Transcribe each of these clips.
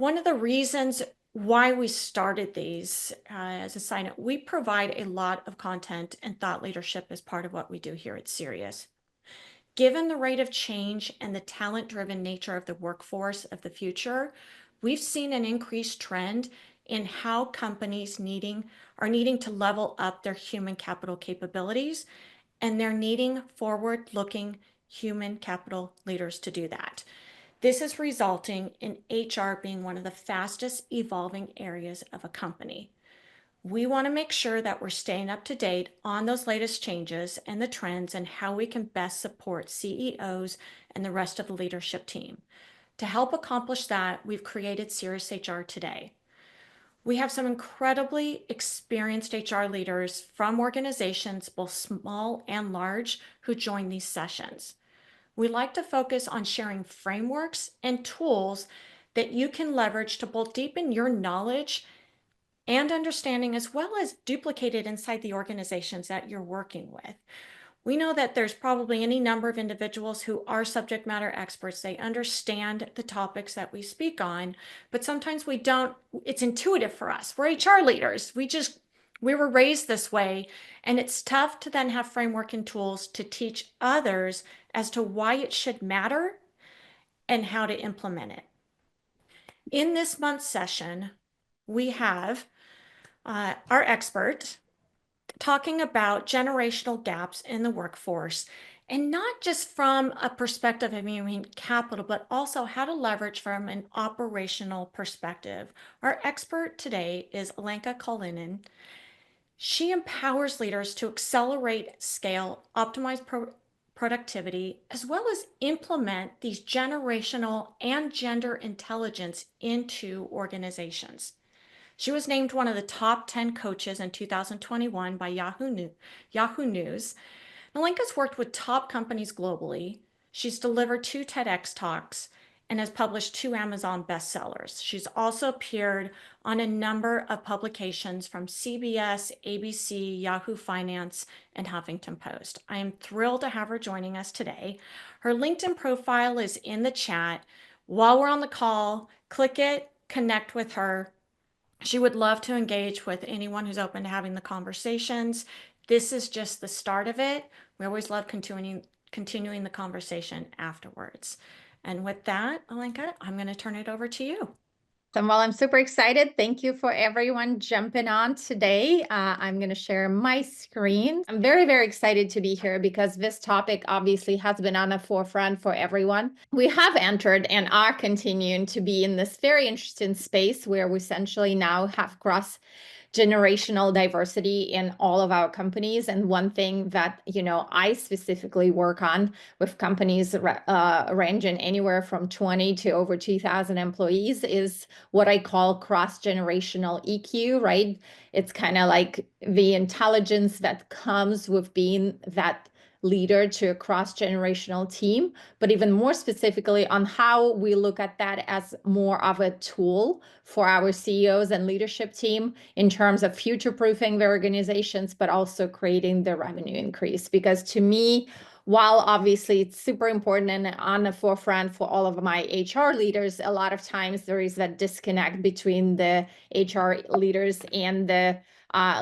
One of the reasons why we started these, as a side note, we provide a lot of content and thought leadership as part of what we do here at Cerius. Given the rate of change and the talent-driven nature of the workforce of the future, we've seen an increased trend in how companies are needing to level up their human capital capabilities, and they're needing forward-looking human capital leaders to do that. This is resulting in HR being one of the fastest evolving areas of a company. We want to make sure that we're staying up to date on those latest changes and the trends and how we can best support CEOs and the rest of the leadership team. To help accomplish that, we've created Cerius HR Today. We have some incredibly experienced HR leaders from organizations, both small and large, who join these sessions. We like to focus on sharing frameworks and tools that you can leverage to both deepen your knowledge and understanding, as well as duplicate it inside the organizations that you're working with. We know that there's probably any number of individuals who are subject matter experts. They understand the topics that we speak on, but sometimes we don't, it's intuitive for us. We're HR leaders. We were raised this way, and it's tough to then have framework and tools to teach others as to why it should matter and how to implement it. In this month's session, we have our expert talking about generational gaps in the workforce, and not just from a perspective of human capital, but also how to leverage from an operational perspective. Our expert today is Alenka Kalinin. She empowers leaders to accelerate, scale, optimize productivity, as well as implement these generational and gender intelligence into organizations. She was named one of the top 10 coaches in 2021 by Yahoo News. Alenka's worked with top companies globally. She's delivered 2 TEDx talks and has published 2 Amazon bestsellers. She's also appeared on a number of publications from CBS, ABC, Yahoo Finance, and Huffington Post. I am thrilled to have her joining us today. Her LinkedIn profile is in the chat. While we're on the call, click it, connect with her. She would love to engage with anyone who's open to having the conversations. This is just the start of it. We always love continuing the conversation afterwards. And with that, Alenka, I'm going to turn it over to you. Well, I'm super excited. Thank you for everyone jumping on today. I'm going to share my screen. I'm very, very excited to be here because this topic obviously has been on the forefront for everyone. We have entered and are continuing to be in this very interesting space where we essentially now have generational diversity in all of our companies. And one thing that, I specifically work on with companies ranging anywhere from 20 to over 2,000 employees is what I call cross-generational EQ, right? It's kind of like the intelligence that comes with being that leader to a cross-generational team, but even more specifically on how we look at that as more of a tool for our CEOs and leadership team in terms of future-proofing their organizations, but also creating the revenue increase. Because to me, while obviously it's super important and on the forefront for all of my HR leaders, a lot of times there is that disconnect between the HR leaders and the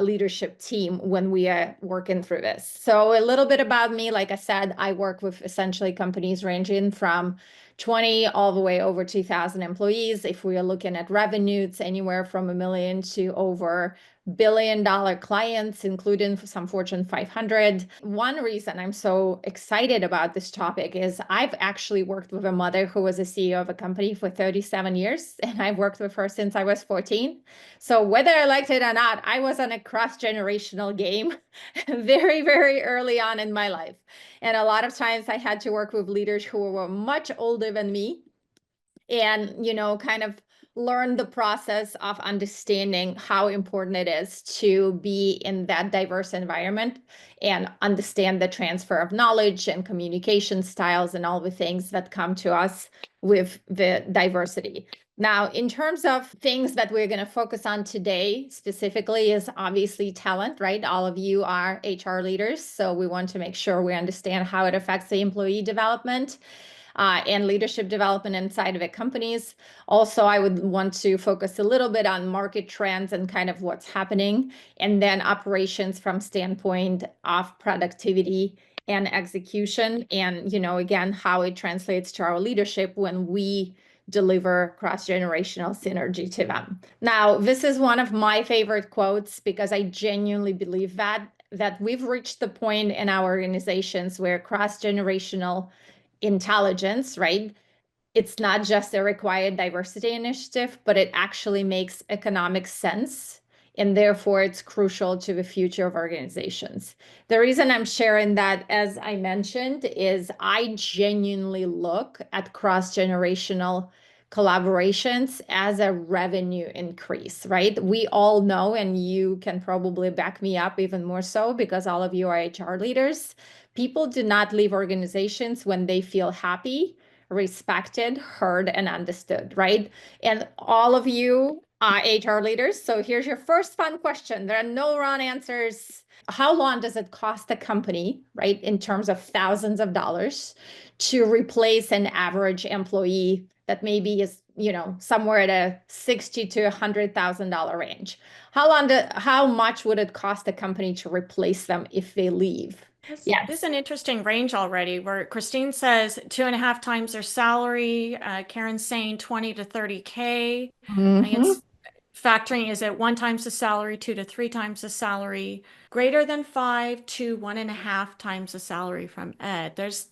leadership team when we are working through this. So a little bit about me, like I said, I work with essentially companies ranging from 20 all the way over 2,000 employees. If we are looking at revenue, it's anywhere from $1 million to over billion-dollar clients, including some Fortune 500. One reason I'm so excited about this topic is I've actually worked with a mother who was a CEO of a company for 37 years, and I've worked with her since I was 14. So whether I liked it or not, I was on a cross-generational game very, very early on in my life. And a lot of times I had to work with leaders who were much older than me and, kind of learn the process of understanding how important it is to be in that diverse environment and understand the transfer of knowledge and communication styles and all the things that come to us with the diversity. Now, in terms of things that we're going to focus on today specifically is obviously talent, right? All of you are HR leaders, so we want to make sure we understand how it affects the employee development. and leadership development inside of the companies. Also, I would want to focus a little bit on market trends and kind of what's happening, and then operations from standpoint of productivity and execution, and again, how it translates to our leadership when we deliver cross-generational synergy to them. Now, this is one of my favorite quotes because I genuinely believe that we've reached the point in our organizations where cross-generational intelligence, right? It's not just a required diversity initiative, but it actually makes economic sense. And therefore, it's crucial to the future of organizations. The reason I'm sharing that, as I mentioned, is I genuinely look at cross-generational collaborations as a revenue increase, right? We all know, and you can probably back me up even more so because all of you are HR leaders. People do not leave organizations when they feel happy, respected, heard, and understood, right? And all of you are HR leaders. So here's your first fun question. There are no wrong answers. How long does it cost a company, right, in terms of thousands of dollars to replace an average employee that maybe is, somewhere at a $60,000 to $100,000 range? How much would it cost a company to replace them if they leave? This is Yes. an interesting range already where Christine says 2.5 times their salary. Karen's saying 20 to 30K. I think Hmm. it's factoring, is it 1 times the salary, 2 to 3 times the salary, greater than 5 to 1.5 times the salary from Ed. There's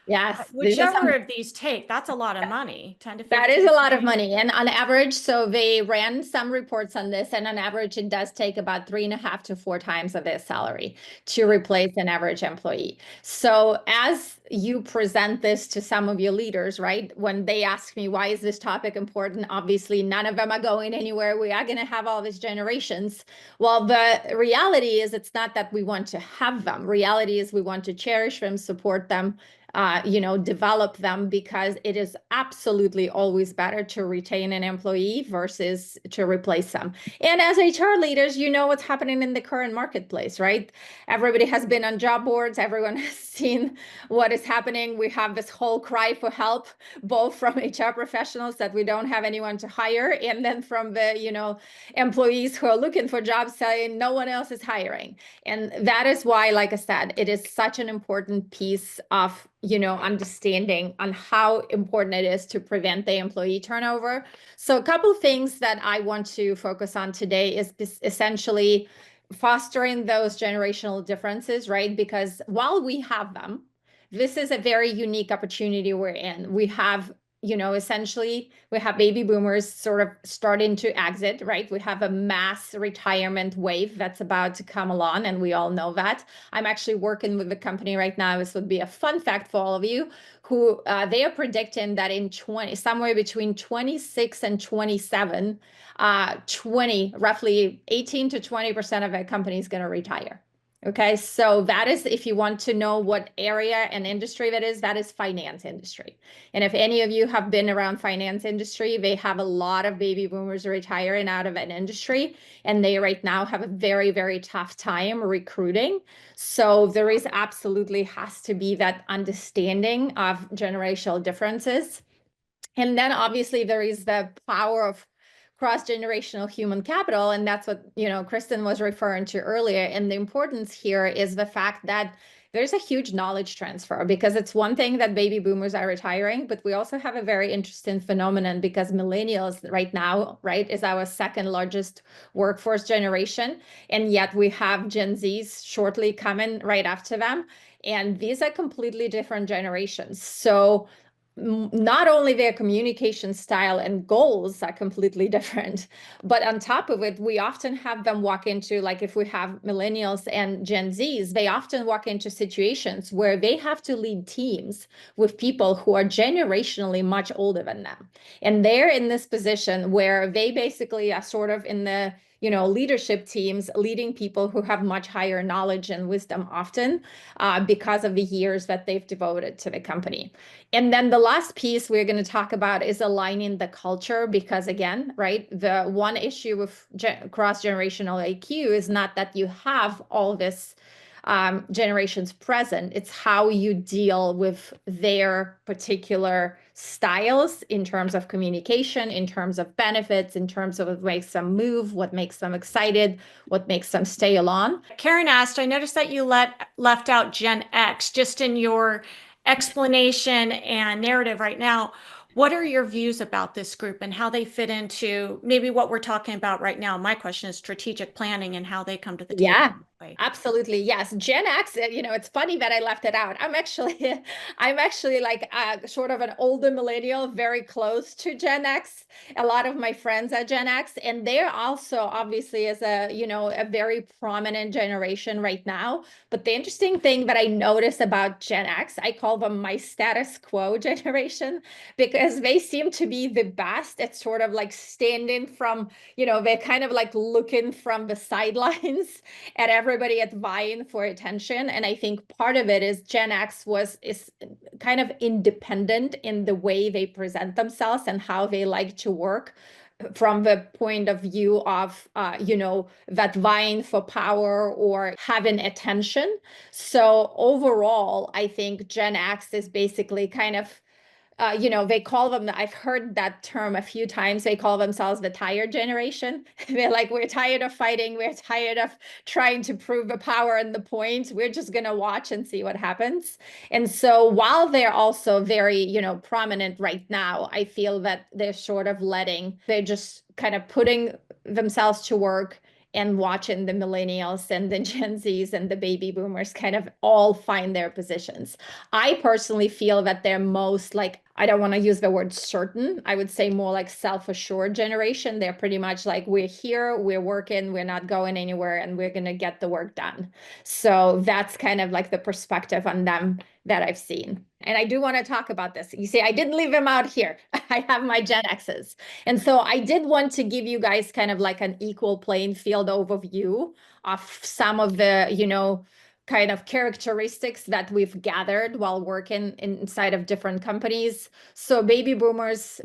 Yes. These are whichever some. of these take, that's a lot of money, 10 to That is a lot of 15K. money. And on average, so they ran some reports on this, and on average, it does take about 3.5 to 4 times of their salary to replace an average employee. So as you present this to some of your leaders, right, when they ask me, why is this topic important? Obviously, none of them are going anywhere. We are going to have all these generations. Well, the reality is it's not that we want to have them. Reality is we want to cherish them, support them, develop them, because it is absolutely always better to retain an employee versus to replace them. And as HR leaders, you know what's happening in the current marketplace, right? Everybody has been on job boards. Everyone has seen what is happening. We have this whole cry for help, both from HR professionals that we don't have anyone to hire, and then from the, employees who are looking for jobs saying no one else is hiring. And that is why, like I said, it is such an important piece of understanding on how important it is to prevent the employee turnover. So a couple of things that I want to focus on today is essentially fostering those generational differences, right? Because while we have them, this is a very unique opportunity we're in. We have essentially we have baby boomers sort of starting to exit, right? We have a mass retirement wave that's about to come along, and we all know that. I'm actually working with a company right now. This would be a fun fact for all of you, who they are predicting that in somewhere between 26 and 27, 20, roughly 18 to 20% of a company is going to retire. Okay, so that is, if you want to know what area and industry that is finance industry. And if any of you have been around finance industry, they have a lot of baby boomers retiring out of an industry, and they right now have a very, very tough time recruiting. So there is absolutely has to be that understanding of generational differences. And then obviously there is the power of cross-generational human capital, and that's what Kristen was referring to earlier. And the importance here is the fact that there's a huge knowledge transfer, because it's one thing that baby boomers are retiring, but we also have a very interesting phenomenon because millennials right now, right, is our second largest workforce generation, and yet we have Gen Zs shortly coming right after them, and these are completely different generations. So not only their communication style and goals are completely different, but on top of it, we often have them walk into, like if we have millennials and Gen Zs, they often walk into situations where they have to lead teams with people who are generationally much older than them. And they're in this position where they basically are sort of in the leadership teams, leading people who have much higher knowledge and wisdom often, because of the years that they've devoted to the company. And then the last piece we're going to talk about is aligning the culture, because again, right, the one issue with cross-generational AQ is not that you have all this generations present. It's how you deal with their particular styles in terms of communication, in terms of benefits, in terms of what makes them move, what makes them excited, what makes them stay along. Karen asked, I noticed that you left out Gen X just in your explanation and narrative right now. What are your views about this group and how they fit into maybe what we're talking about right now? My question is strategic planning and how they come to the table. Yeah, absolutely. Yes. Gen X, it's funny that I left it out. I'm actually like sort of an older millennial, very close to Gen X. A lot of my friends are Gen X, and they're also obviously as a very prominent generation right now. But the interesting thing that I notice about Gen X, I call them my status quo generation, because they seem to be the best at sort of like standing from, they're kind of like looking from the sidelines at everybody at vying for attention. And I think part of it is Gen X is kind of independent in the way they present themselves and how they like to work from the point of view of that vying for power or having attention. So overall, I think Gen X is basically kind of they call them, I've heard that term a few times. They call themselves the tired generation. They're like, we're tired of fighting. We're tired of trying to prove the power and the point. We're just going to watch and see what happens. And so while they're also very, prominent right now, I feel that they're just kind of putting themselves to work and watching the millennials and the Gen Zs and the baby boomers kind of all find their positions. I personally feel that they're most like, I don't want to use the word certain. I would say more like self-assured generation. They're pretty much like, we're here, we're working, we're not going anywhere, and we're going to get the work done. So that's kind of like the perspective on them that I've seen. And I do want to talk about this. You see, I didn't leave them out here. I have my Gen X's. And so I did want to give you guys kind of like an equal playing field overview of some of the, kind of characteristics that we've gathered while working inside of different companies. So baby boomers,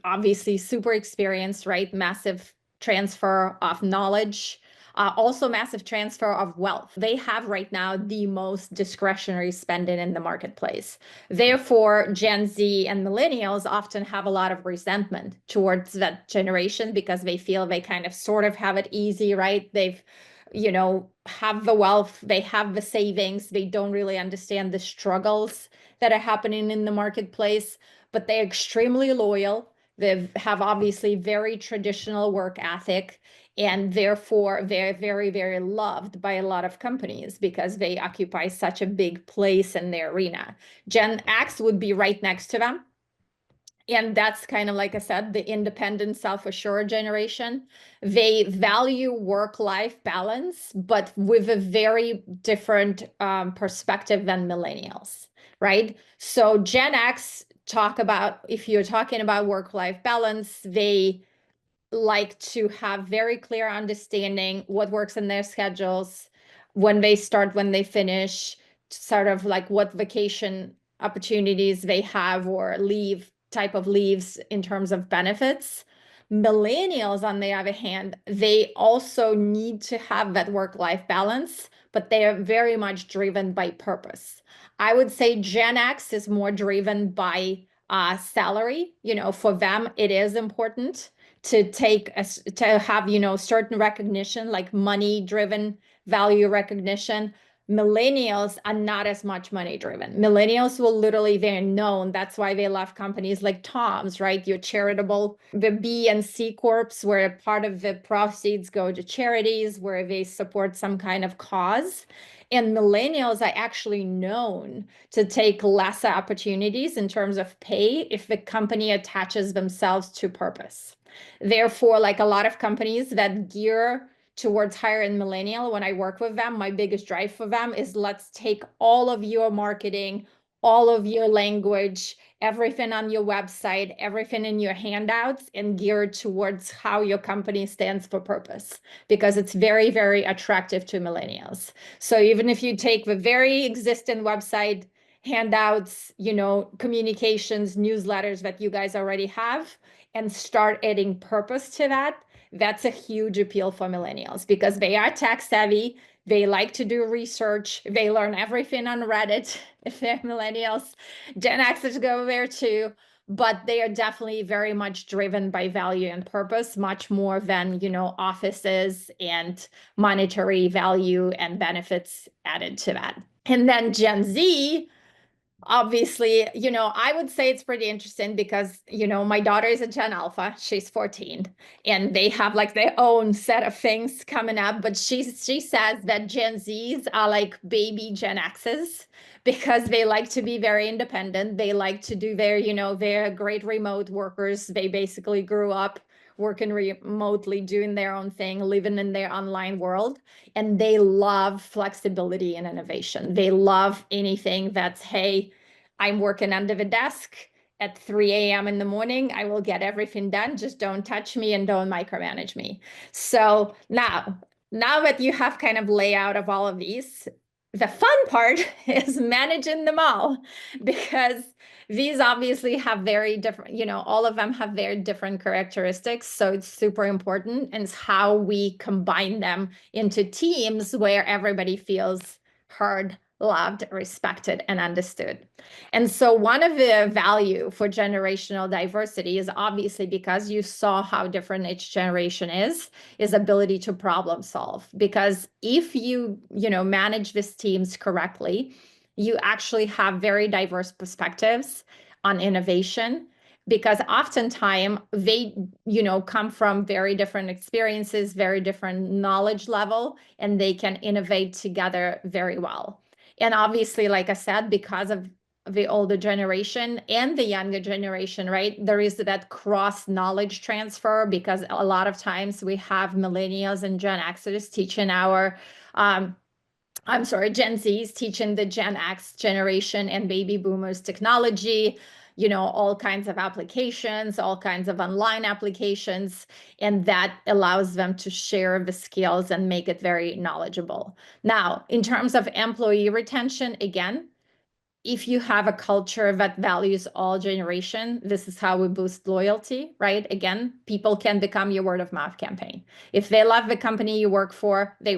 obviously super experienced, right? Massive transfer of knowledge. Also massive transfer of wealth. They have right now the most discretionary spending in the marketplace. Therefore, Gen Z and millennials often have a lot of resentment towards that generation because they feel they kind of sort of have it easy, right? They've have the wealth, they have the savings, they don't really understand the struggles that are happening in the marketplace, but they're extremely loyal. They have obviously very traditional work ethic, and therefore they're very, very loved by a lot of companies because they occupy such a big place in their arena. Gen X would be right next to them. And that's kind of, like I said, the independent, self-assured generation. They value work-life balance, but with a very different perspective than millennials, right? So Gen X if you're talking about work-life balance, they like to have very clear understanding what works in their schedules, when they start, when they finish, sort of like what vacation opportunities they have or type of leaves in terms of benefits. Millennials, on the other hand, they also need to have that work-life balance, but they are very much driven by purpose. I would say Gen X is more driven by salary. For them, it is important to have certain recognition, like money driven value recognition. Millennials are not as much money driven. Millennials will literally, they're known, that's why they love companies like Tom's, right? Your charitable, the B and C corps, where part of the proceeds go to charities, where they support some kind of cause. And millennials are actually known to take lesser opportunities in terms of pay if the company attaches themselves to purpose. Therefore, like a lot of companies that gear towards hiring millennial, when I work with them, my biggest drive for them is, let's take all of your marketing, all of your language, everything on your website, everything in your handouts, and gear towards how your company stands for purpose, because it's very, very attractive to millennials. So even if you take the very existing website, handouts, communications, newsletters that you guys already have, and start adding purpose to that, that's a huge appeal for millennials because they are tech savvy. They like to do research. They learn everything on Reddit. If they're millennials, Gen Xers go there too. But they are definitely very much driven by value and purpose, much more than, offices and monetary value and benefits added to that. And then Gen Z, obviously, I would say it's pretty interesting because, my daughter is a Gen Alpha, she's 14, and they have like their own set of things coming up. But she says that Gen Zs are like baby Gen X's because they like to be very independent. They like to do they're great remote workers. They basically grew up working remotely, doing their own thing, living in their online world. And they love flexibility and innovation. They love anything that's, hey, I'm working under the desk at 3 a.m. in the morning. I will get everything done. Just don't touch me and don't micromanage me. So now that you have kind of layout of all of these, the fun part is managing them all, because these obviously have very different, all of them have very different characteristics. So it's super important. And it's how we combine them into teams where everybody feels heard, loved, respected, and understood. And so one of the value for generational diversity is obviously, because you saw how different each generation is ability to problem solve. Because if you manage these teams correctly, you actually have very diverse perspectives on innovation, because oftentimes they come from very different experiences, very different knowledge level, and they can innovate together very well. And obviously, like I said, because of the older generation and the younger generation, right? There is that cross knowledge transfer, because a lot of times we have millennials and Gen Xers teaching Gen Z's teaching the Gen X generation and baby boomers technology, all kinds of applications, all kinds of online applications, and that allows them to share the skills and make it very knowledgeable. Now, in terms of employee retention, again, if you have a culture that values all generation, this is how we boost loyalty, right? Again, people can become your word of mouth campaign. If they love the company you work for, they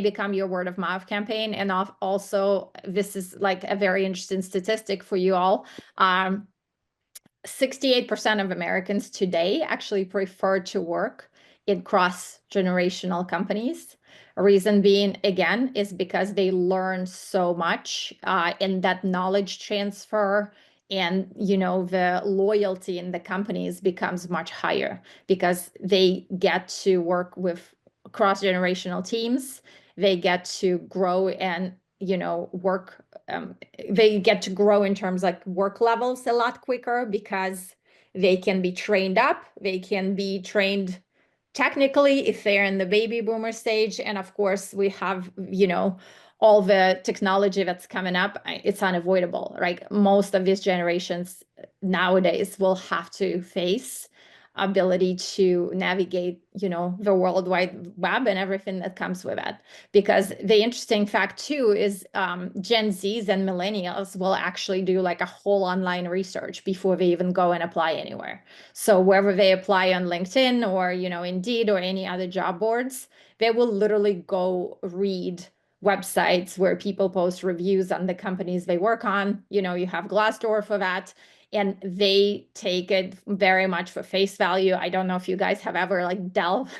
become your word of mouth campaign. And also, this is like a very interesting statistic for you all. 68% of Americans today actually prefer to work in cross-generational companies. A reason being, again, is because they learn so much, and that knowledge transfer and the loyalty in the companies becomes much higher, because they get to work with cross-generational teams. They get to grow and work, they get to grow in terms like work levels a lot quicker, because they can be trained up, they can be trained technically if they're in the baby boomer stage. And of course, we have all the technology that's coming up. It's unavoidable, right? Most of these generations nowadays will have to face ability to navigate the World Wide Web and everything that comes with it. Because the interesting fact too is Gen Zs and millennials will actually do like a whole online research before they even go and apply anywhere. So wherever they apply on LinkedIn or Indeed or any other job boards, they will literally go read websites where people post reviews on the companies they work on. You have Glassdoor for that, and they take it very much for face value. I don't know if you guys have ever like dove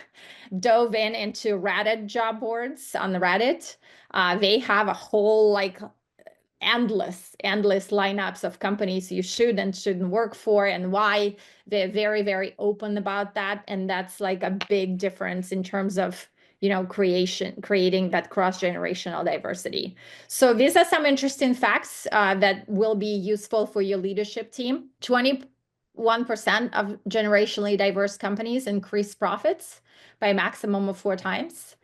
into Reddit job boards on the Reddit. They have a whole like endless lineups of companies you should and shouldn't work for, and why. They're very, very open about that. And that's like a big difference in terms of creating that cross-generational diversity. So these are some interesting facts that will be useful for your leadership team. 21% of generationally diverse companies increase profits by a maximum of 4 times.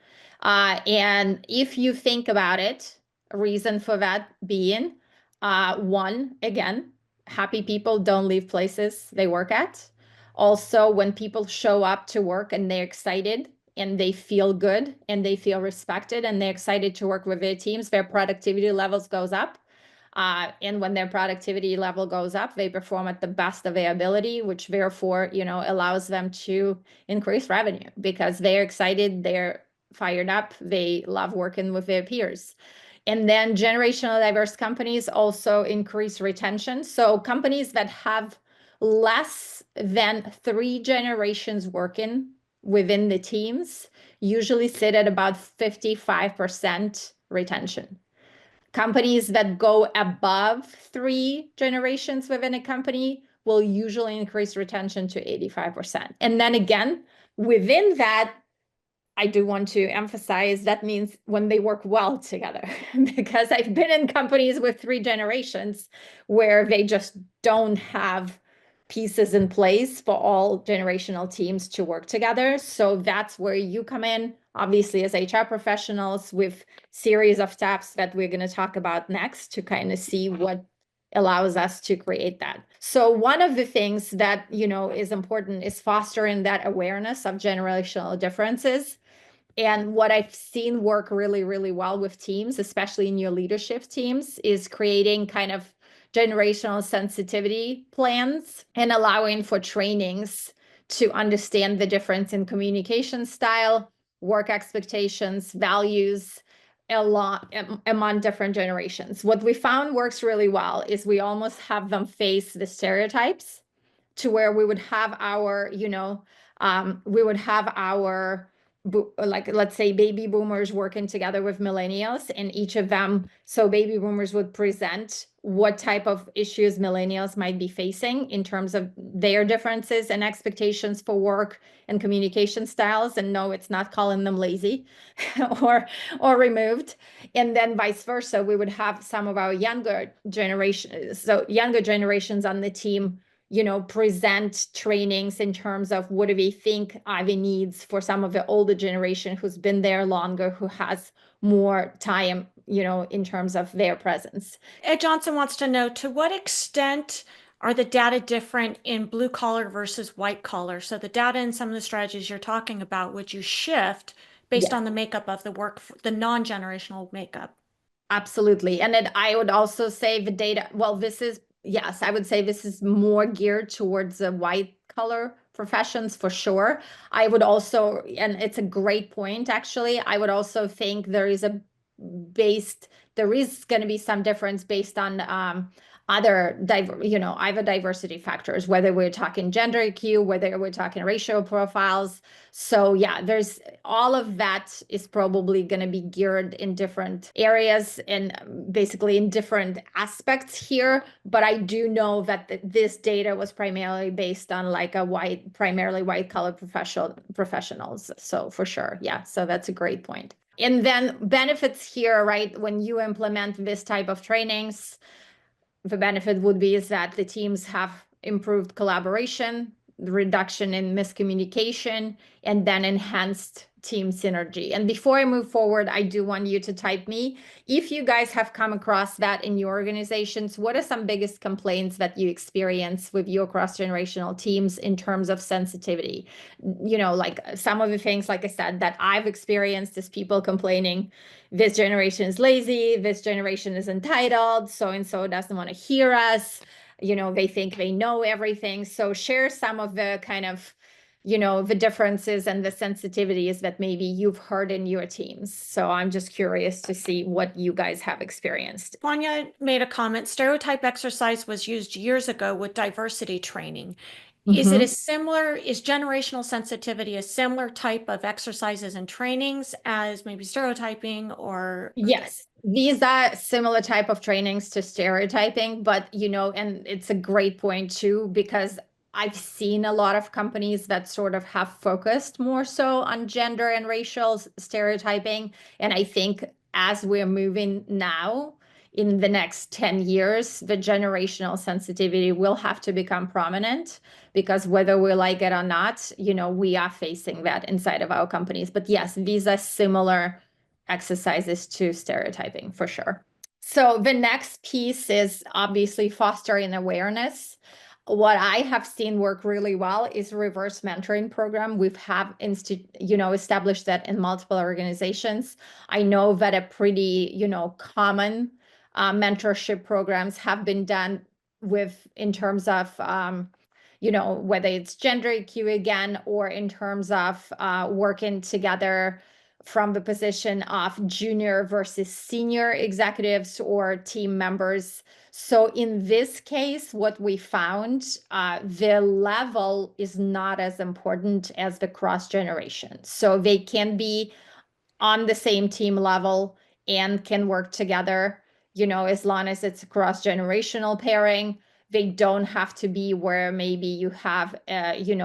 And if you think about it, a reason for that being, one, again, happy people don't leave places they work at. Also, when people show up to work and they're excited and they feel good and they feel respected and they're excited to work with their teams, their productivity levels goes up. And when their productivity level goes up, they perform at the best of their ability, which therefore, allows them to increase revenue, because they're excited, they're fired up. They love working with their peers. And then generational diverse companies also increase retention. So companies that have less than 3 generations working within the teams usually sit at about 55% retention. Companies that go above 3 generations within a company will usually increase retention to 85%. And then again, within that, I do want to emphasize that means when they work well together, because I've been in companies with 3 generations where they just don't have pieces in place for all generational teams to work together. So that's where you come in, obviously, as HR professionals, with series of steps that we're going to talk about next to kind of see what allows us to create that. So one of the things that, is important is fostering that awareness of generational differences. And what I've seen work really, really well with teams, especially in your leadership teams, is creating kind of generational sensitivity plans and allowing for trainings to understand the difference in communication style, work expectations, values, a lot among different generations. What we found works really well is we almost have them face the stereotypes to where we would have our, like, let's say baby boomers working together with millennials, and each of them, so baby boomers would present what type of issues millennials might be facing in terms of their differences and expectations for work and communication styles. And no, it's not calling them lazy or removed. And then vice versa, we would have some of our younger generations, so younger generations on the team, present trainings in terms of what do we think are the needs for some of the older generation who's been there longer, who has more time, in terms of their presence. Ed Johnson wants to know, to what extent are the data different in blue collar versus white collar? So the data and some of the strategies you're talking about, would you shift based Yes. on the makeup of the work, the non-generational makeup? Absolutely. And then I would also say the data, well, yes, I would say this is more geared towards the white collar professions for sure. I would also, and it's a great point, actually, I would also think there is going to be some difference based on other diversity factors, whether we're talking gender EQ, whether we're talking racial profiles. So yeah, there's all of that is probably going to be geared in different areas and basically in different aspects here. But I do know that this data was primarily based on like primarily white collar professionals. So for sure. Yeah. So that's a great point. And then benefits here, right? When you implement this type of trainings, the benefit would be is that the teams have improved collaboration, reduction in miscommunication, and then enhanced team synergy. And before I move forward, I do want you to type me if you guys have come across that in your organizations. What are some biggest complaints that you experience with your cross-generational teams in terms of sensitivity? Like some of the things, like I said, that I've experienced is people complaining this generation is lazy, this generation is entitled, so and so doesn't want to hear us, they think they know everything. So share some of the kind of the differences and the sensitivities that maybe you've heard in your teams. So I'm just curious to see what you guys have experienced. Vanya made a comment, stereotype exercise was used years ago with diversity training. Is generational sensitivity a similar type of exercises and trainings as maybe stereotyping or? Yes, these are similar type of trainings to stereotyping, but and it's a great point too, because I've seen a lot of companies that sort of have focused more so on gender and racial stereotyping. And I think as we're moving now in the next 10 years, the generational sensitivity will have to become prominent, because whether we like it or not, we are facing that inside of our companies. But yes, these are similar exercises to stereotyping for sure. So the next piece is obviously fostering awareness. What I have seen work really well is reverse mentoring program. We've established that in multiple organizations. I know that a pretty, common mentorship programs have been done in terms of, whether it's gender EQ again, or in terms of working together from the position of junior versus senior executives or team members. So in this case, what we found, the level is not as important as the cross generation. So they can be on the same team level and can work together, as long as it's a cross-generational pairing. They don't have to be where maybe you have,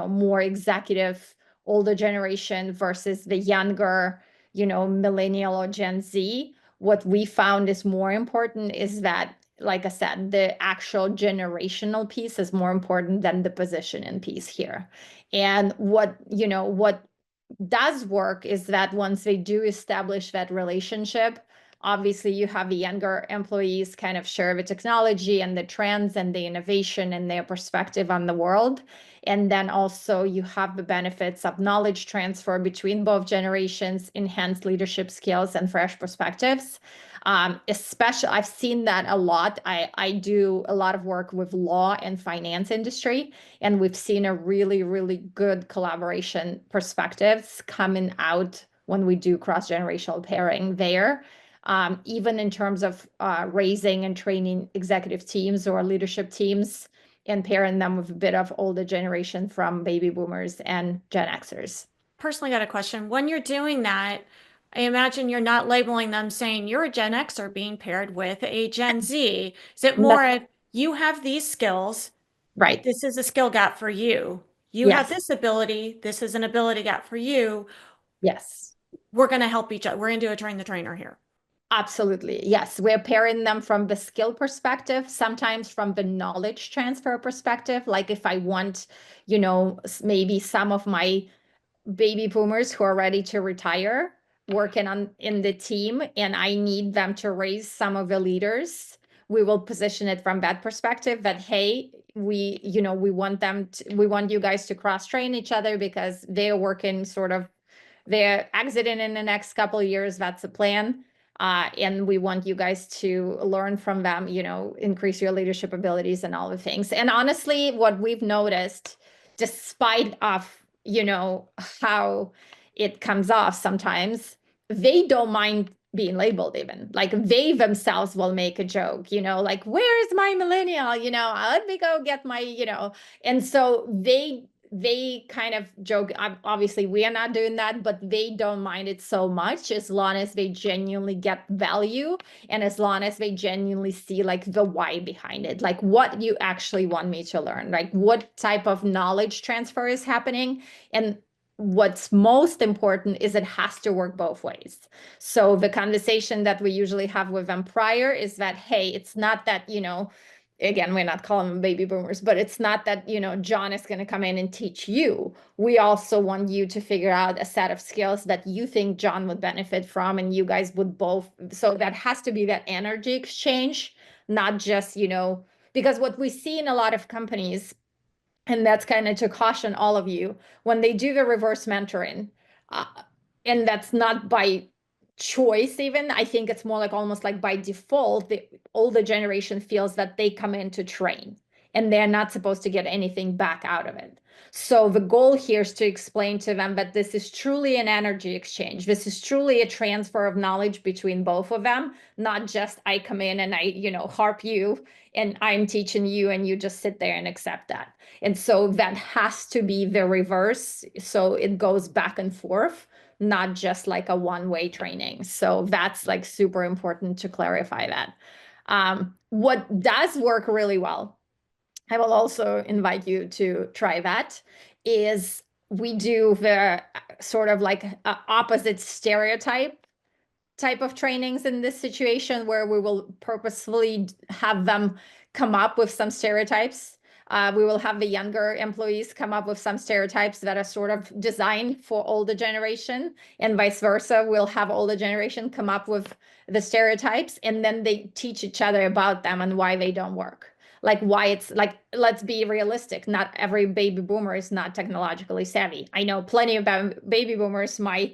more executive, older generation versus the younger, millennial or Gen Z. What we found is more important is that, like I said, the actual generational piece is more important than the positioning piece here. And what does work is that once they do establish that relationship, obviously you have the younger employees kind of share the technology and the trends and the innovation and their perspective on the world. And then also you have the benefits of knowledge transfer between both generations, enhanced leadership skills and fresh perspectives. Especially, I've seen that a lot. I do a lot of work with law and finance industry, and we've seen a really, really good collaboration perspectives coming out when we do cross-generational pairing there. Even in terms of raising and training executive teams or leadership teams and pairing them with a bit of older generation from baby boomers and Gen Xers. Personally got a question. When you're doing that, I imagine you're not labeling them saying you're a Gen Xer being paired with a Gen Z. Is it No, more of you have these skills, right. this is a skill gap for you. You have Yes. this ability, this is an ability gap for you. Yes. We're going to help each other. We're going to do a train the trainer here. Absolutely. Yes. We're pairing them from the skill perspective, sometimes from the knowledge transfer perspective. Like if I want, maybe some of my baby boomers who are ready to retire working on in the team and I need them to raise some of the leaders, we will position it from that perspective that, hey, we want you guys to cross train each other because they're working sort of, they're exiting in the next couple of years. That's the plan. And we want you guys to learn from them, increase your leadership abilities and all the things. And honestly, what we've noticed, despite of, how it comes off sometimes, they don't mind being labeled even. Like they themselves will make a joke, like, where's my millennial? Let me go get my, and so they kind of joke. Obviously, we are not doing that, but they don't mind it so much as long as they genuinely get value and as long as they genuinely see like the why behind it, like what you actually want me to learn, like what type of knowledge transfer is happening. And what's most important is it has to work both ways. So the conversation that we usually have with them prior is that, hey, it's not that, again, we're not calling them baby boomers, but it's not that, John is going to come in and teach you. We also want you to figure out a set of skills that you think John would benefit from and you guys would both. So that has to be that energy exchange, not just, because what we see in a lot of companies, and that's kind of to caution all of you, when they do the reverse mentoring, uh, and that's not by choice even, I think it's more like almost like by default, the older generation feels that they come in to train and they're not supposed to get anything back out of it. So the goal here is to explain to them that this is truly an energy exchange. This is truly a transfer of knowledge between both of them, not just I come in and I, harp you and I'm teaching you and you just sit there and accept that. And so that has to be the reverse. So it goes back and forth, not just like a one-way training. So that's like super important to clarify that. What does work really well, I will also invite you to try that, is we do the sort of like opposite stereotype type of trainings in this situation where we will purposefully have them come up with some stereotypes. We will have the younger employees come up with some stereotypes that are sort of designed for older generation, and vice versa. We'll have older generation come up with the stereotypes, and then they teach each other about them and why they don't work. Like why it's like, let's be realistic. Not every baby boomer is not technologically savvy. I know plenty of baby boomers. My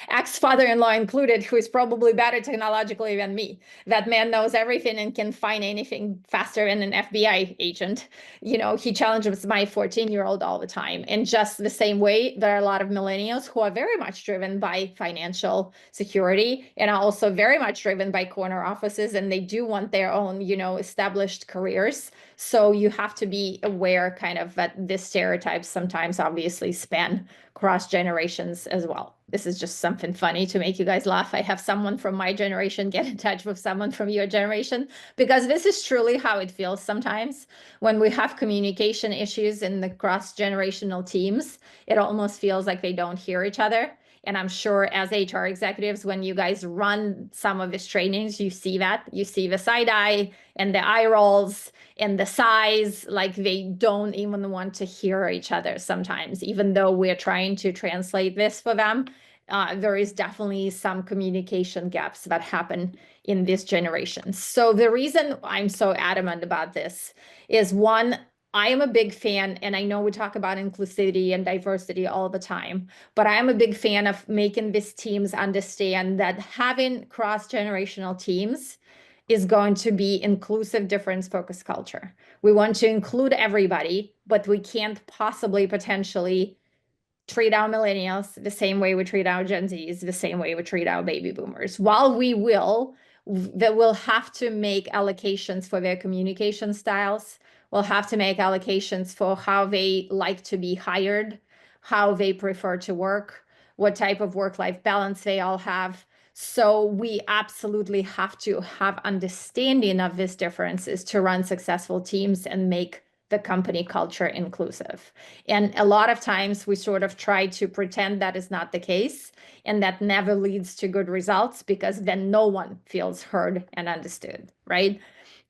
ex-father-in-law included, who is probably better technologically than me. That man knows everything and can find anything faster than an FBI agent. He challenges my 14-year-old all the time. And just the same way, there are a lot of millennials who are very much driven by financial security and are also very much driven by corner offices, and they do want their own, established careers. So you have to be aware kind of that this stereotypes sometimes obviously span cross generations as well. This is just something funny to make you guys laugh. I have someone from my generation get in touch with someone from your generation, because this is truly how it feels sometimes when we have communication issues in the cross generational teams. It almost feels like they don't hear each other. And I'm sure as HR executives, when you guys run some of these trainings, you see that. You see the side eye and the eye rolls and the size, like they don't even want to hear each other sometimes, even though we're trying to translate this for them. There is definitely some communication gaps that happen in this generation. So the reason I'm so adamant about this is, one, I am a big fan, and I know we talk about inclusivity and diversity all the time, but I am a big fan of making these teams understand that having cross-generational teams is going to be inclusive, difference-focused culture. We want to include everybody, but we can't possibly potentially treat our millennials the same way we treat our Gen Zs, the same way we treat our baby boomers. While we will, that we'll have to make allocations for their communication styles. We'll have to make allocations for how they like to be hired, how they prefer to work, what type of work-life balance they all have. So we absolutely have to have understanding of these differences to run successful teams and make the company culture inclusive. And a lot of times we sort of try to pretend that is not the case, and that never leads to good results, because then no one feels heard and understood, right?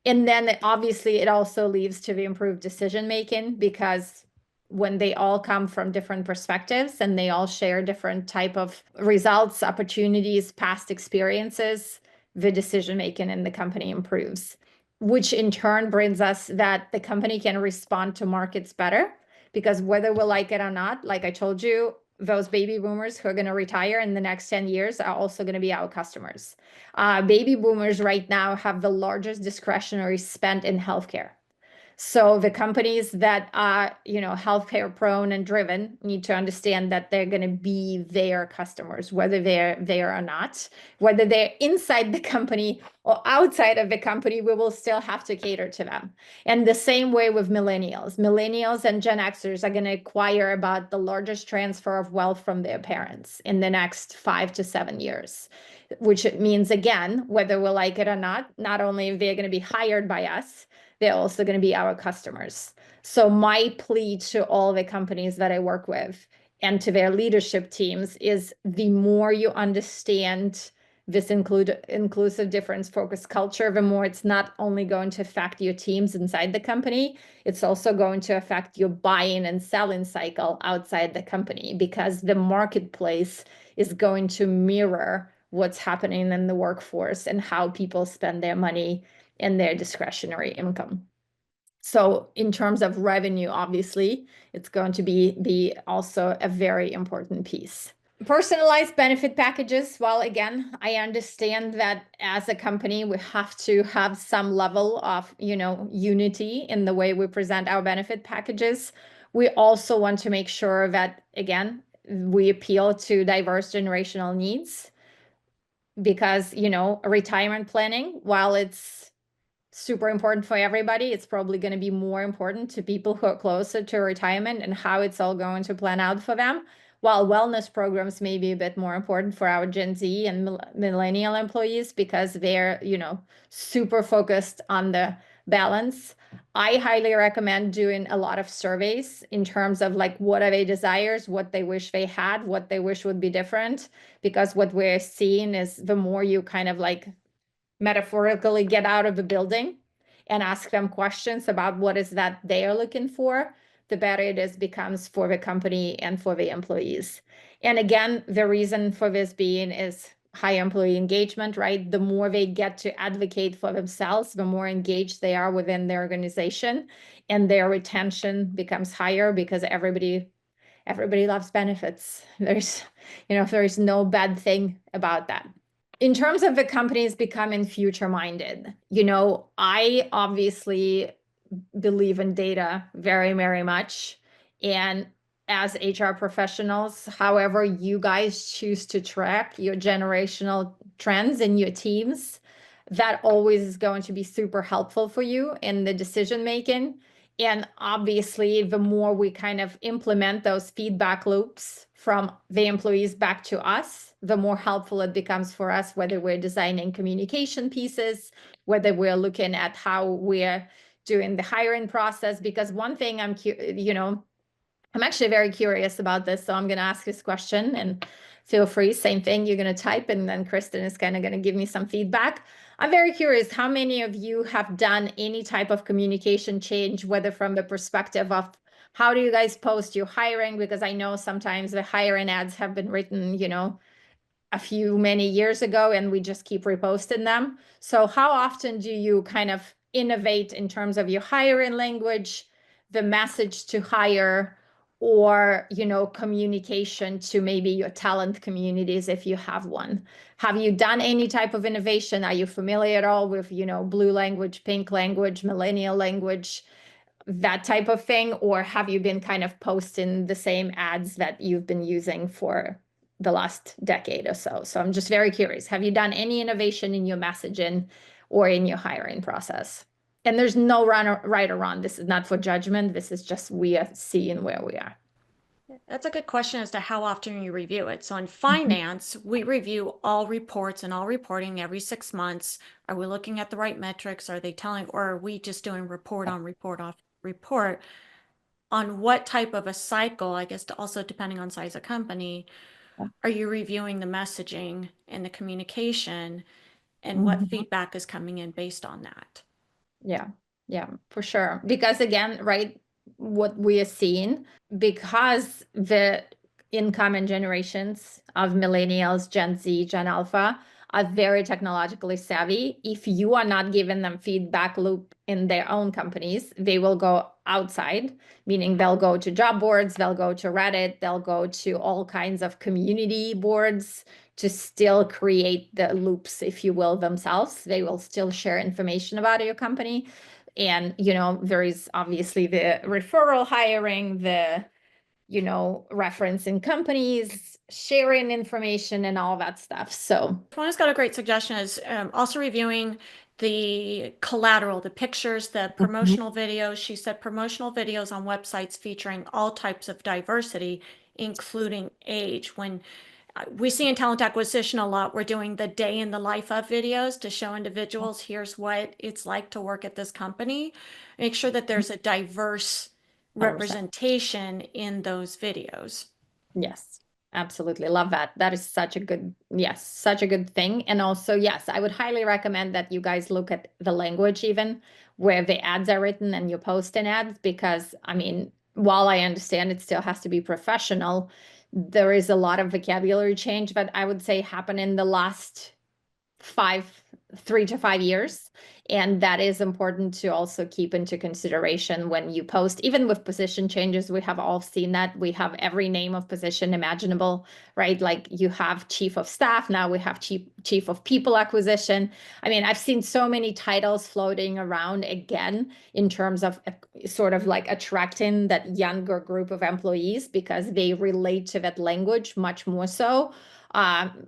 And then obviously it also leads to the improved decision making, because when they all come from different perspectives and they all share different type of results, opportunities, past experiences, the decision making in the company improves, which in turn brings us that the company can respond to markets better, because whether we like it or not, like I told you, those baby boomers who are going to retire in the next 10 years are also going to be our customers. Baby boomers right now have the largest discretionary spend in healthcare. So the companies that are, healthcare prone and driven need to understand that they're going to be their customers, whether they're there or not, whether they're inside the company or outside of the company, we will still have to cater to them. And the same way with millennials. Millennials and Gen Xers are going to acquire about the largest transfer of wealth from their parents in the next 5 to 7 years, which means, again, whether we like it or not, not only they're going to be hired by us, they're also going to be our customers. So my plea to all the companies that I work with and to their leadership teams is, the more you understand this inclusive, difference-focused culture, the more it's not only going to affect your teams inside the company, it's also going to affect your buying and selling cycle outside the company, because the marketplace is going to mirror what's happening in the workforce and how people spend their money and their discretionary income. So in terms of revenue, obviously, it's going to be also a very important piece. Personalized benefit packages. Well, again, I understand that as a company, we have to have some level of, unity in the way we present our benefit packages. We also want to make sure that, again, we appeal to diverse generational needs, because, retirement planning, while it's super important for everybody, it's probably going to be more important to people who are closer to retirement and how it's all going to plan out for them. While wellness programs may be a bit more important for our Gen Z and millennial employees, because they're, super focused on the balance. I highly recommend doing a lot of surveys in terms of like, what are their desires, what they wish they had, what they wish would be different, because what we're seeing is the more you kind of like metaphorically get out of the building and ask them questions about what is that they are looking for, the better it is becomes for the company and for the employees. And again, the reason for this being is high employee engagement, right? The more they get to advocate for themselves, the more engaged they are within their organization, and their retention becomes higher, because everybody loves benefits. There's no bad thing about that. In terms of the companies becoming future minded, I obviously believe in data very, very much. And as HR professionals, however you guys choose to track your generational trends in your teams, that always is going to be super helpful for you in the decision making. And obviously, the more we kind of implement those feedback loops from the employees back to us, the more helpful it becomes for us, whether we're designing communication pieces, whether we're looking at how we're doing the hiring process. Because one thing I'm actually very curious about this, so I'm going to ask this question, and feel free, same thing, you're going to type, and then Kristen is kind of going to give me some feedback. I'm very curious, how many of you have done any type of communication change, whether from the perspective of how do you guys post your hiring? Because I know sometimes the hiring ads have been written, many years ago, and we just keep reposting them. So how often do you kind of innovate in terms of your hiring language, the message to hire, or communication to maybe your talent communities if you have one? Have you done any type of innovation? Are you familiar at all with blue language, pink language, millennial language, that type of thing? Or have you been kind of posting the same ads that you've been using for the last decade or so? So I'm just very curious. Have you done any innovation in your messaging or in your hiring process? And there's no right or wrong. This is not for judgment. This is just we are seeing where we are. That's a good question as to how often you review it. So in finance, we review all reports and all reporting every 6 months. Are we looking at the right metrics? Are they telling, or are we just doing report on report off report on what type of a cycle, I guess, also depending on size of company, are you reviewing the messaging and the communication and what Mhm. feedback is coming in based on that? Yeah, yeah, for sure. Because again, right, what we are seeing, because the incoming generations of millennials, Gen Z, Gen Alpha are very technologically savvy. If you are not giving them feedback loop in their own companies, they will go outside, meaning they'll go to job boards, they'll go to Reddit, they'll go to all kinds of community boards to still create the loops, if you will, themselves. They will still share information about your company. And, there is obviously the referral hiring, the, referencing companies, sharing information, and all that stuff. So, One has got a great suggestion is also reviewing the collateral, the pictures, the Mhm. promotional videos. She said promotional videos on websites featuring all types of diversity, including age. When we see in talent acquisition a lot, we're doing the day in the life of videos to show individuals, here's what it's like to work at this company. Make sure that there's a diverse 100%. representation in those videos. Yes, absolutely. Love that. That is such a good thing. And also, yes, I would highly recommend that you guys look at the language even where the ads are written and you post in ads, because I mean, while I understand it still has to be professional, there is a lot of vocabulary change, but I would say happen in the last 3 to 5 years. And that is important to also keep into consideration when you post, even with position changes. We have all seen that. We have every name of position imaginable, right? Like you have chief of staff, now we have chief of people acquisition. I mean, I've seen so many titles floating around again in terms of sort of like attracting that younger group of employees because they relate to that language much more so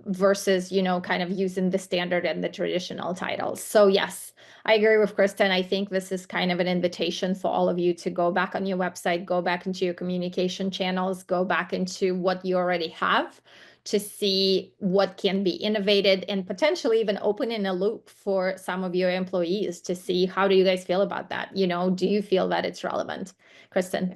versus, kind of using the standard and the traditional titles. So yes, I agree with Kristen. I think this is kind of an invitation for all of you to go back on your website, go back into your communication channels, go back into what you already have to see what can be innovated and potentially even opening a loop for some of your employees to see how do you guys feel about that? Do you feel that it's relevant? Kristen?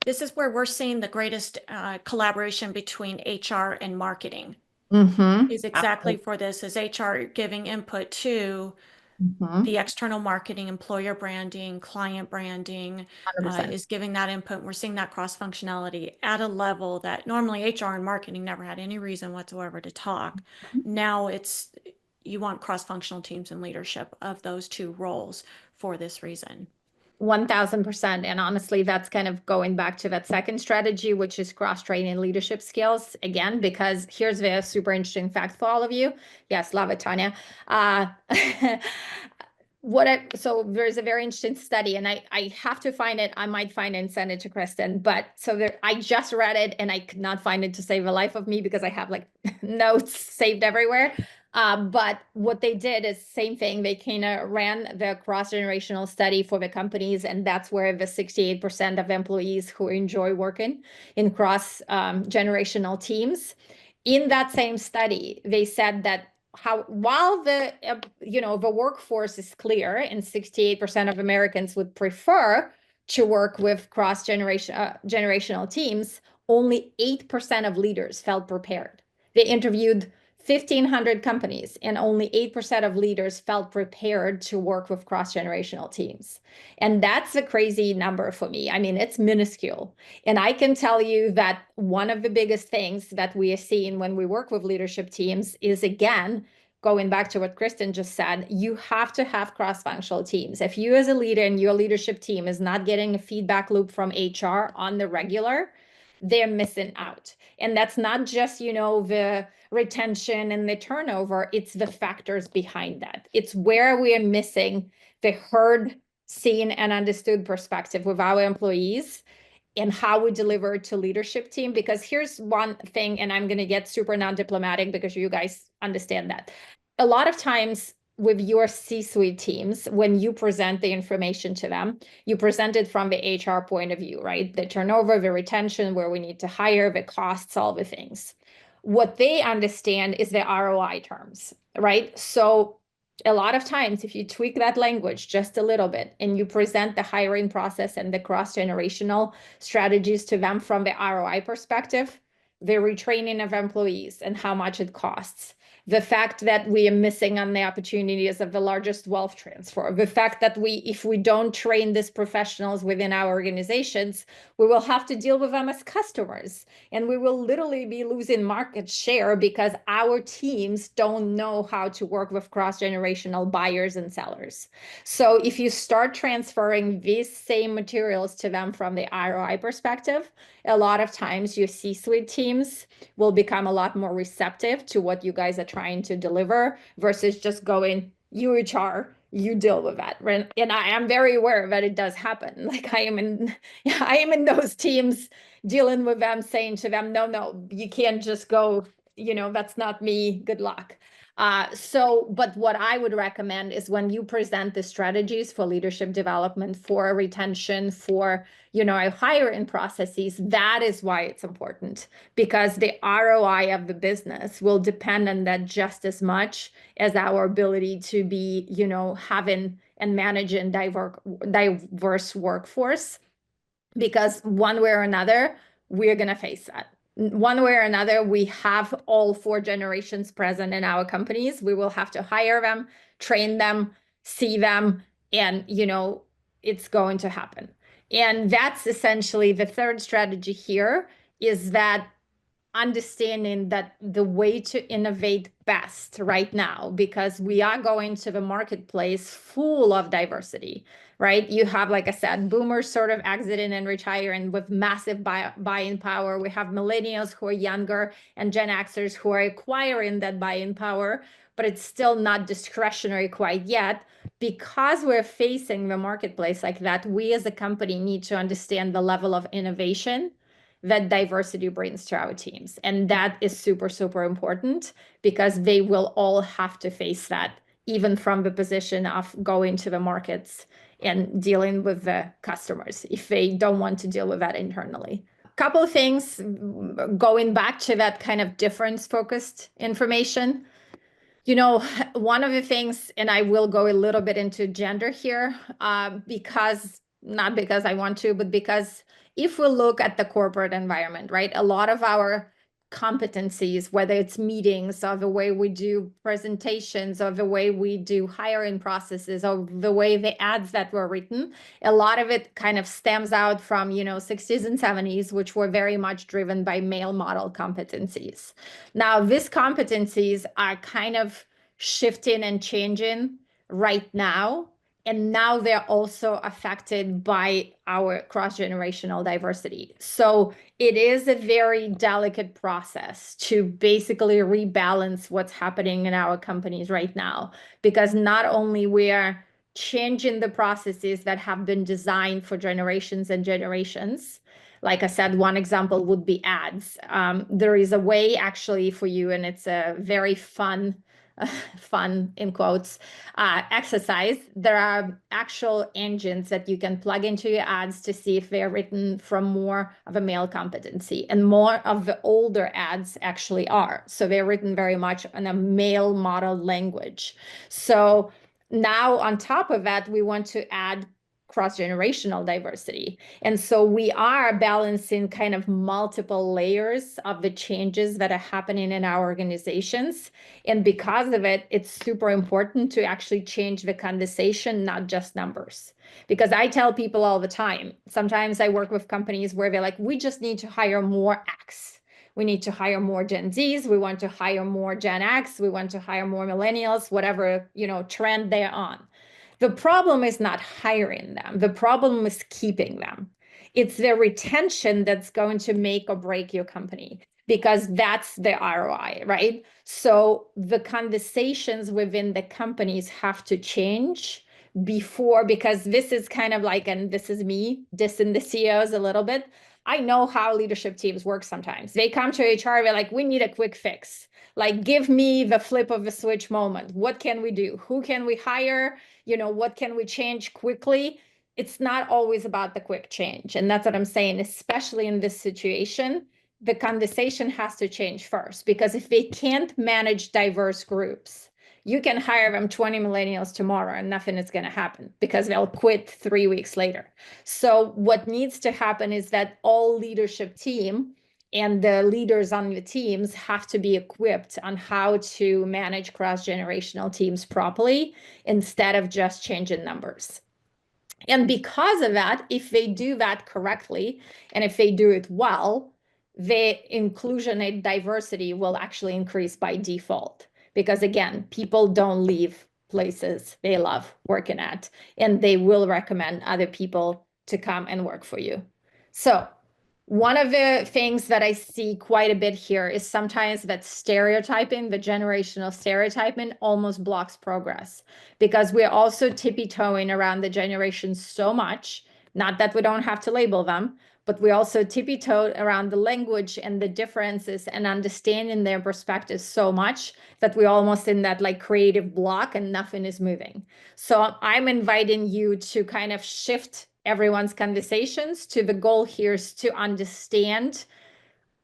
This is where we're seeing the greatest collaboration between HR and marketing Mm-hmm. is exactly Absolutely. for this, is HR giving input to Mm-hmm. the external marketing, employer branding, client branding, 100%. is giving that input. We're seeing that cross functionality at a level that normally HR and marketing never had any reason whatsoever to talk. Now you want cross functional teams and leadership of those two roles for this reason. 1000%. And honestly, that's kind of going back to that second strategy, which is cross-training leadership skills. Again, because here's the super interesting fact for all of you. Yes, love it, Tanya. Uh, so there's a very interesting study, and I have to find it. I might find it and send it to Kristen. But so there, I just read it and I could not find it to save the life of me because I have like notes saved everywhere. But what they did is same thing. They kind of ran the cross-generational study for the companies, and that's where the 68% of employees who enjoy working in cross-generational teams. In that same study, they said that how while the the workforce is clear and 68% of Americans would prefer to work with generational teams, only 8% of leaders felt prepared. They interviewed 1,500 companies, and only 8% of leaders felt prepared to work with cross-generational teams. And that's a crazy number for me. I mean, it's minuscule. And I can tell you that one of the biggest things that we are seeing when we work with leadership teams is, again, going back to what Kristen just said, you have to have cross-functional teams. If you as a leader and your leadership team is not getting a feedback loop from HR on the regular, they're missing out. And that's not just, the retention and the turnover, it's the factors behind that. It's where we are missing the heard, seen, and understood perspective with our employees and how we deliver to leadership team. Because here's one thing, and I'm going to get super non-diplomatic because you guys understand that. A lot of times with your C-suite teams, when you present the information to them, you present it from the HR point of view, right? The turnover, the retention, where we need to hire, the costs, all the things. What they understand is the ROI terms, right? So a lot of times, if you tweak that language just a little bit and you present the hiring process and the cross-generational strategies to them from the ROI perspective, the retraining of employees and how much it costs, the fact that we are missing on the opportunities of the largest wealth transfer, the fact that if we don't train these professionals within our organizations, we will have to deal with them as customers, and we will literally be losing market share because our teams don't know how to work with cross-generational buyers and sellers. So if you start transferring these same materials to them from the ROI perspective, a lot of times your C-suite teams will become a lot more receptive to what you guys are trying to deliver versus just going, you HR, you deal with that. And I am very aware that it does happen. Like I am in those teams dealing with them, saying to them, no, you can't just go, that's not me, good luck. But what I would recommend is when you present the strategies for leadership development, for retention, for, hiring processes, that is why it's important, because the ROI of the business will depend on that just as much as our ability to be, having and managing diverse workforce, because one way or another, we're going to face that. One way or another, we have all 4 generations present in our companies. We will have to hire them, train them, see them, and, it's going to happen. And that's essentially the third strategy here, is that understanding that the way to innovate best right now, because we are going to the marketplace full of diversity, right? You have, like I said, boomers sort of exiting and retiring with massive buying power. We have millennials who are younger and Gen Xers who are acquiring that buying power, but it's still not discretionary quite yet. Because we're facing the marketplace like that, we as a company need to understand the level of innovation that diversity brings to our teams. And that is super, super important, because they will all have to face that, even from the position of going to the markets and dealing with the customers, if they don't want to deal with that internally. A couple of things going back to that kind of difference focused information. One of the things, and I will go a little bit into gender here, not because I want to, but because if we look at the corporate environment, right, a lot of our competencies, whether it's meetings or the way we do presentations or the way we do hiring processes or the way the ads that were written, a lot of it kind of stems out from, 60s and 70s, which were very much driven by male model competencies. Now, these competencies are kind of shifting and changing right now. And now they're also affected by our cross-generational diversity. So it is a very delicate process to basically rebalance what's happening in our companies right now, because not only we are changing the processes that have been designed for generations and generations. Like I said, one example would be ads. There is a way actually for you, and it's a very fun, fun in quotes, exercise. There are actual engines that you can plug into your ads to see if they're written from more of a male competency, and more of the older ads actually are. So they're written very much in a male model language. So now on top of that, we want to add cross-generational diversity. And so we are balancing kind of multiple layers of the changes that are happening in our organizations. And because of it, it's super important to actually change the conversation, not just numbers. Because I tell people all the time, sometimes I work with companies where they're like, we just need to hire more X. We need to hire more Gen Zs. We want to hire more Gen X. We want to hire more millennials, whatever, trend they're on. The problem is not hiring them. The problem is keeping them. It's their retention that's going to make or break your company, because that's the ROI, right? So the conversations within the companies have to change before, because this is kind of like, and this is me dissing the CEOs a little bit. I know how leadership teams work sometimes. They come to HR, they're like, we need a quick fix. Like, give me the flip of the switch moment. What can we do? Who can we hire? What can we change quickly? It's not always about the quick change. And that's what I'm saying, especially in this situation, the conversation has to change first, because if they can't manage diverse groups, you can hire them 20 millennials tomorrow and nothing is going to happen, because they'll quit 3 weeks later. So what needs to happen is that all leadership team and the leaders on the teams have to be equipped on how to manage cross-generational teams properly, instead of just changing numbers. And because of that, if they do that correctly, and if they do it well, the inclusion and diversity will actually increase by default. Because again, people don't leave places they love working at, and they will recommend other people to come and work for you. So one of the things that I see quite a bit here is sometimes that stereotyping, the generational stereotyping, almost blocks progress, because we're also tippy-toeing around the generations so much. Not that we don't have to label them, but we also tippy-toe around the language and the differences and understanding their perspectives so much that we're almost in that like creative block and nothing is moving. So I'm inviting you to kind of shift everyone's conversations to the goal here is to understand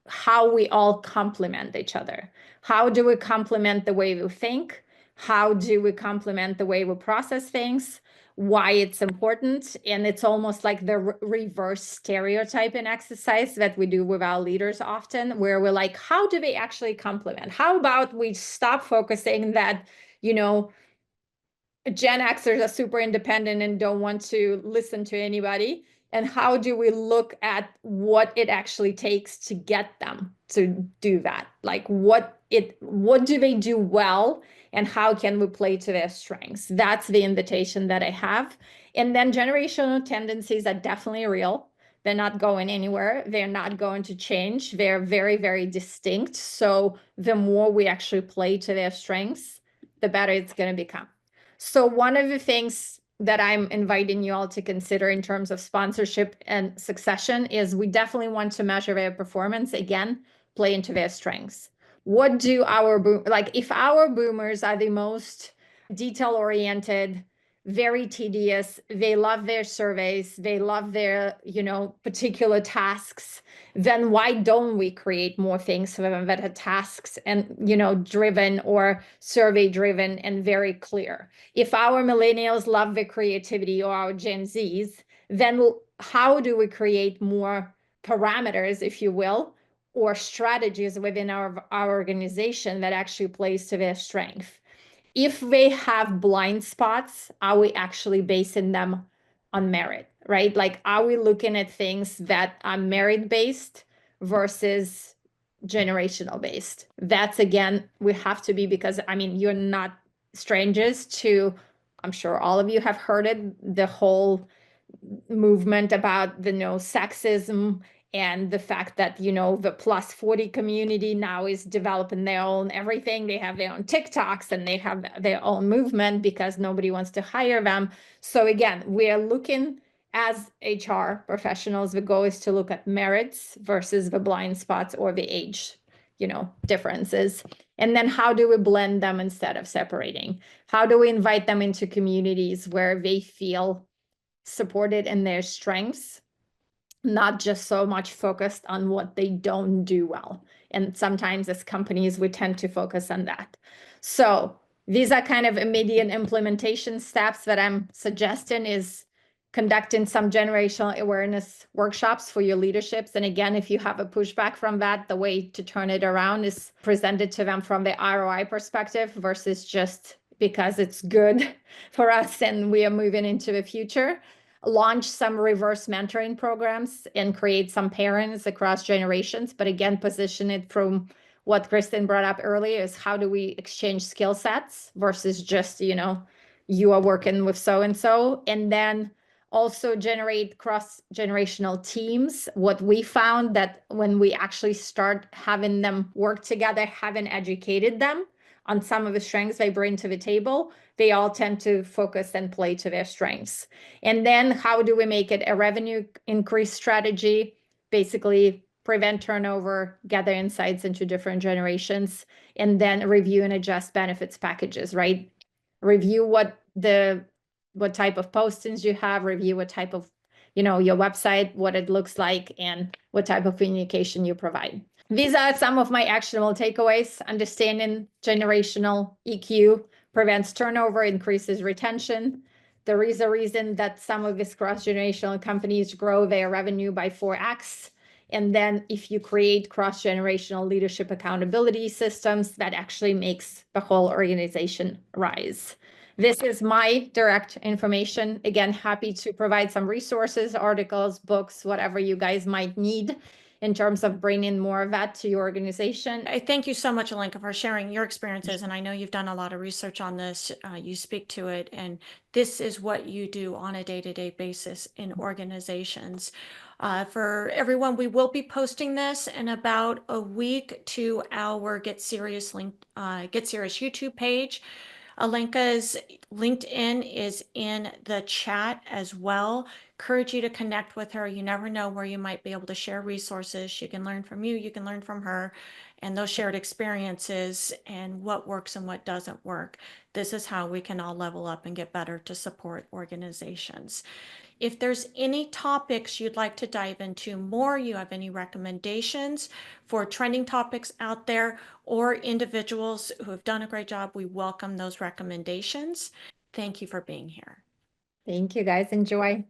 how we all complement each other. How do we complement the way we think? How do we complement the way we process things? Why it's important. And it's almost like the reverse stereotyping exercise that we do with our leaders often, where we're like, how do they actually complement? How about we stop focusing that, Gen Xers are super independent and don't want to listen to anybody? And how do we look at what it actually takes to get them to do that? Like what do they do well, and how can we play to their strengths? That's the invitation that I have. And then generational tendencies are definitely real. They're not going anywhere. They're not going to change. They're very, very distinct. So the more we actually play to their strengths, the better it's going to become. So one of the things that I'm inviting you all to consider in terms of sponsorship and succession is we definitely want to measure their performance, again, play into their strengths. What do if our boomers are the most detail-oriented, very tedious, they love their surveys, they love their, particular tasks, then why don't we create more things for them that are tasks and, driven or survey driven and very clear? If our millennials love the creativity, or our Gen Zs, then how do we create more parameters, if you will, or strategies within our organization that actually plays to their strength? If they have blind spots, are we actually basing them on merit, right? Like, are we looking at things that are merit-based versus generational based? That's, again, we have to be, because, you're not strangers to I'm sure all of you have heard it, the whole movement about the no sexism and the fact that, the plus 40 community now is developing their own everything. They have their own TikToks and they have their own movement because nobody wants to hire them. So again, we are looking as HR professionals, the goal is to look at merits versus the blind spots or the age, differences. And then how do we blend them instead of separating? How do we invite them into communities where they feel supported in their strengths, not just so much focused on what they don't do well? And sometimes as companies, we tend to focus on that. So these are kind of immediate implementation steps that I'm suggesting is conducting some generational awareness workshops for your leaderships. And again, if you have a pushback from that, the way to turn it around is present it to them from the ROI perspective versus just because it's good for us and we are moving into the future. Launch some reverse mentoring programs and create some pairings across generations. But again, position it from what Kristen brought up earlier is how do we exchange skill sets versus just, you are working with so-and-so. And then also generate cross-generational teams. What we found that when we actually start having them work together, having educated them on some of the strengths they bring to the table, they all tend to focus and play to their strengths. And then how do we make it a revenue increase strategy? Basically, prevent turnover, gather insights into different generations, and then review and adjust benefits packages, right? Review what type of postings you have, review what type of, your website, what it looks like, and what type of communication you provide. These are some of my actionable takeaways. Understanding generational EQ prevents turnover, increases retention. There is a reason that some of these cross-generational companies grow their revenue by 4x. And then if you create cross-generational leadership accountability systems, that actually makes the whole organization rise. This is my direct information. Again, happy to provide some resources, articles, books, whatever you guys might need in terms of bringing more of that to your organization. I thank you so much, Alenka, for sharing your experiences. And I know you've done a lot of research on this. You speak to it, and this is what you do on a day-to-day basis in organizations. For everyone, we will be posting this in about a week to our Get Cerius YouTube page. Alenka's LinkedIn is in the chat as well. Encourage you to connect with her. You never know where you might be able to share resources. She can learn from you, you can learn from her, and those shared experiences and what works and what doesn't work. This is how we can all level up and get better to support organizations. If there's any topics you'd like to dive into more, you have any recommendations for trending topics out there or individuals who have done a great job, we welcome those recommendations. Thank you for being here. Thank you, guys. Enjoy.